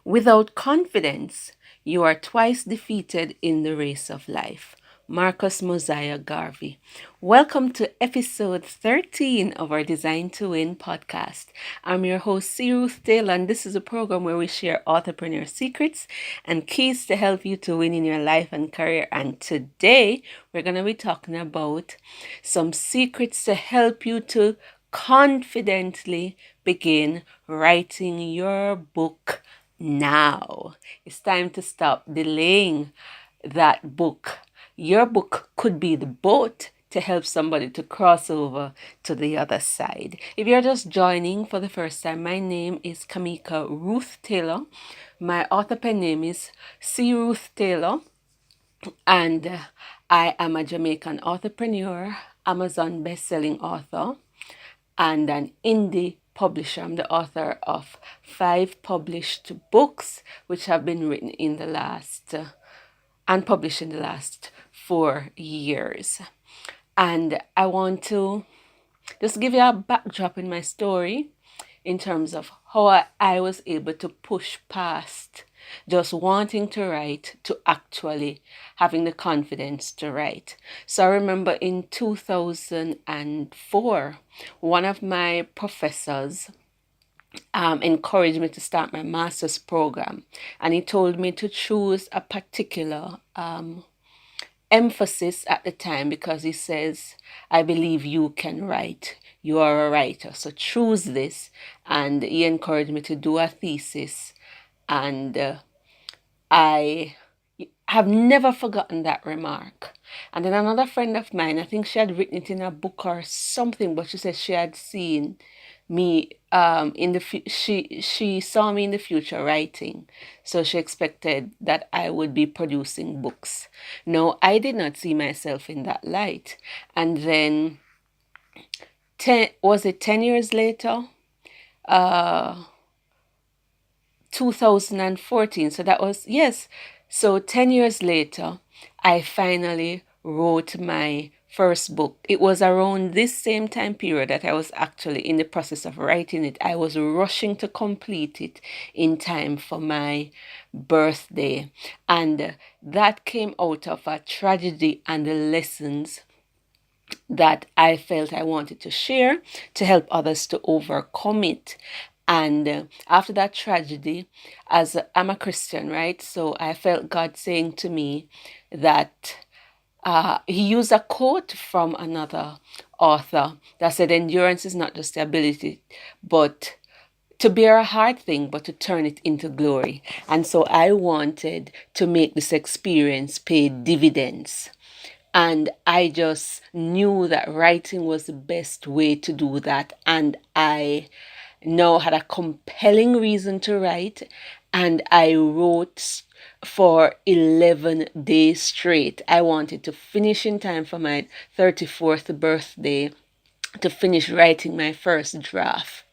Without confidence, you are twice defeated in the race of life. Marcus Mosiah Garvey. Welcome to episode 13 of our Design to Win podcast. I'm your host, Ruth Taylor, and this is a program where we share entrepreneur secrets and keys to help you to win in your life and career. And today, we're going to be talking about some secrets to help you to confidently begin writing your book now. It's time to stop delaying that book. Your book could be the boat to help somebody to cross over to the other side. If you're just joining for the first time, my name is Kamika Ruth Taylor. My author pen name is C. Ruth Taylor, and I am a Jamaican entrepreneur, Amazon best-selling author, and an indie publisher. I'm the author of 5 published books, which have been written in the last and published in the last 4 years. And I want to just give you a backdrop in my story in terms of how I was able to push past just wanting to write to actually having the confidence to write. So I remember in 2004, one of my professors encouraged me to start my master's program, and he told me to choose a particular emphasis at the time because he says, I believe you can write. You are a writer, so choose this. And he encouraged me to do a thesis, and I have never forgotten that remark. And then another friend of mine, I think she had written it in a book or something, but she said she had seen me in the she saw me in the future writing, so she expected that I would be producing books. No, I did not see myself in that light. And then 10 years later, 2014. So that was, yes. So 10 years later, I finally wrote my first book. It was around this same time period that I was actually in the process of writing it. I was rushing to complete it in time for my birthday. And that came out of a tragedy and the lessons that I felt I wanted to share to help others to overcome it. And after that tragedy, as I'm a Christian, right? So I felt God saying to me that he used a quote from another author that said, endurance is not just the ability, but to bear a hard thing, but to turn it into glory. And so I wanted to make this experience pay dividends. And I just knew that writing was the best way to do that. And I now had a compelling reason to write. And I wrote for 11 days straight. I wanted to finish in time for my 34th birthday, to finish writing my first draft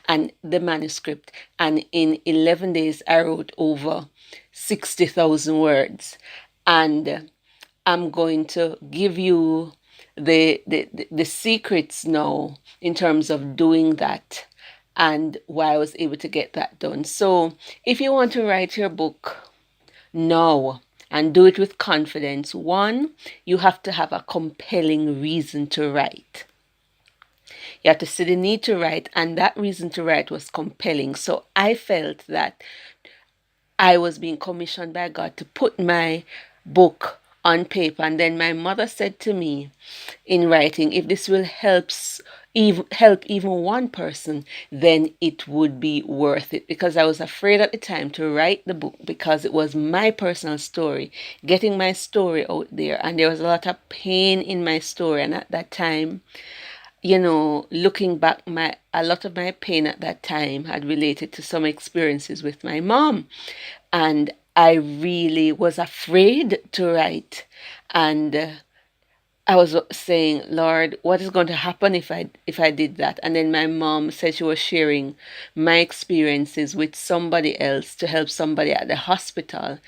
and the manuscript. And in 11 days, I wrote over 60,000 words. And I'm going to give you the secrets now in terms of doing that and why I was able to get that done. So if you want to write your book now and do it with confidence, one, you have to have a compelling reason to write. You have to see the need to write, and that reason to write was compelling. So I felt that I was being commissioned by God to put my book on paper. And then my mother said to me in writing, if this will help even one person, then it would be worth it. Because I was afraid at the time to write the book because it was my personal story, getting my story out there. And there was a lot of pain in my story. And at that time, looking back, a lot of my pain at that time had related to some experiences with my mom. And I really was afraid to write. And I was saying, Lord, what is going to happen if I did that? And then my mom said she was sharing my experiences with somebody else to help somebody at the hospital.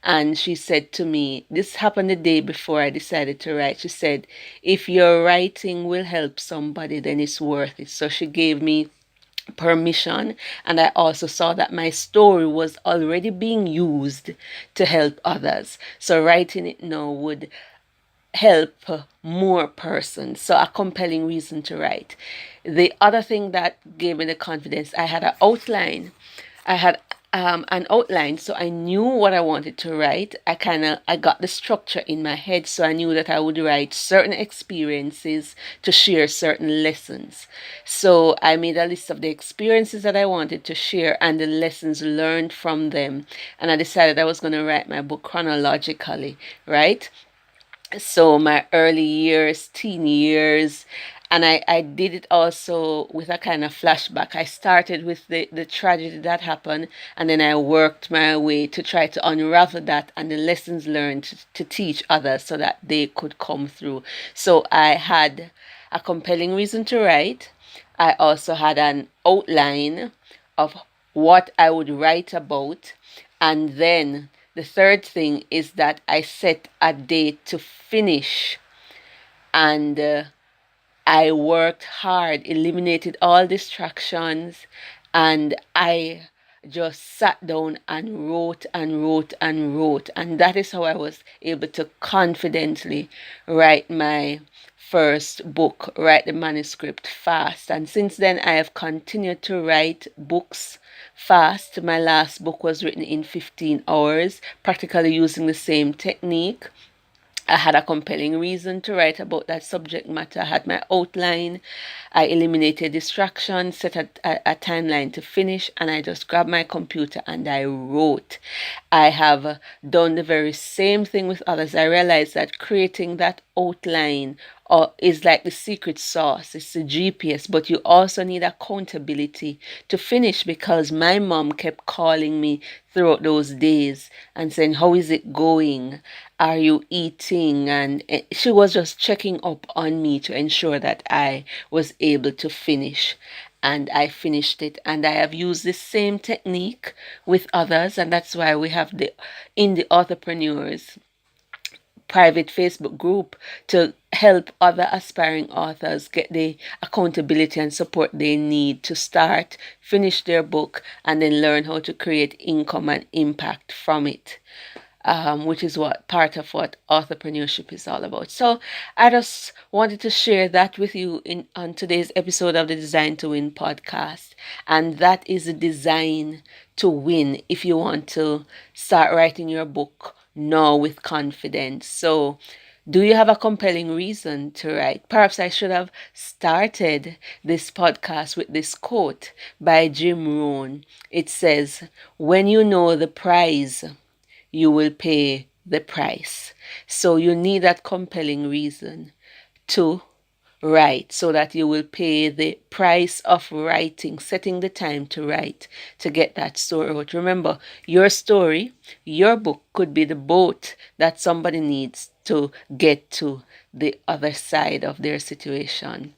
And she said to me, this happened the day before I decided to write. She said, if your writing will help somebody, then it's worth it. So she gave me permission, and I also saw that my story was already being used to help others. So writing it now would help more persons. So a compelling reason to write. The other thing that gave me the confidence, I had an outline. I had an outline, so I knew what I wanted to write. I got the structure in my head, so I knew that I would write certain experiences to share certain lessons. So I made a list of the experiences that I wanted to share and the lessons learned from them, and I decided I was going to write my book chronologically, right? So my early years, teen years, and I did it also with a kind of flashback. I started with the tragedy that happened, and then I worked my way to try to unravel that and the lessons learned to teach others so that they could come through. So I had a compelling reason to write. I also had an outline of what I would write about, and then the third thing is that I set a date to finish, and I worked hard, eliminated all distractions, and I just sat down and wrote and wrote and wrote. And that is how I was able to confidently write my first book, write the manuscript fast. And since then, I have continued to write books fast. My last book was written in 15 hours, practically using the same technique. I had a compelling reason to write about that subject matter. I had my outline. I eliminated distractions, set a timeline to finish, and I just grabbed my computer and I wrote. I have done the very same thing with others. I realized that creating that outline is like the secret sauce. It's the GPS, but you also need accountability to finish, because my mom kept calling me throughout those days and saying, "How is it going? Are you eating?" And she was just checking up on me to ensure that I was able to finish. And I finished it, and I have used the same technique with others, and that's why we have the indie entrepreneurs private Facebook group to help other aspiring authors get the accountability and support they need to start, finish their book, and then learn how to create income and impact from it. Which is what part of what entrepreneurship is all about. So I just wanted to share that with you in on today's episode of the Design to Win podcast. And that is the design to win if you want to start writing your book now with confidence. So do you have a compelling reason to write? Perhaps I should have started this podcast with this quote by Jim Rohn. It says, "When you know the prize, you will pay the price." So you need that compelling reason to write so that you will pay the price of writing, setting the time to write to get that story out. Remember, your story, your book could be the boat that somebody needs to get to the other side of their situation.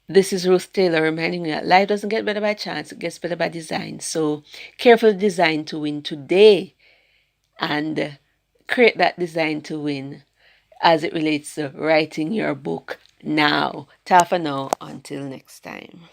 This is Ruth Taylor reminding you that life doesn't get better by chance, it gets better by design. So careful design to win today, and create that design to win as it relates to writing your book now. Ta for now, until next time.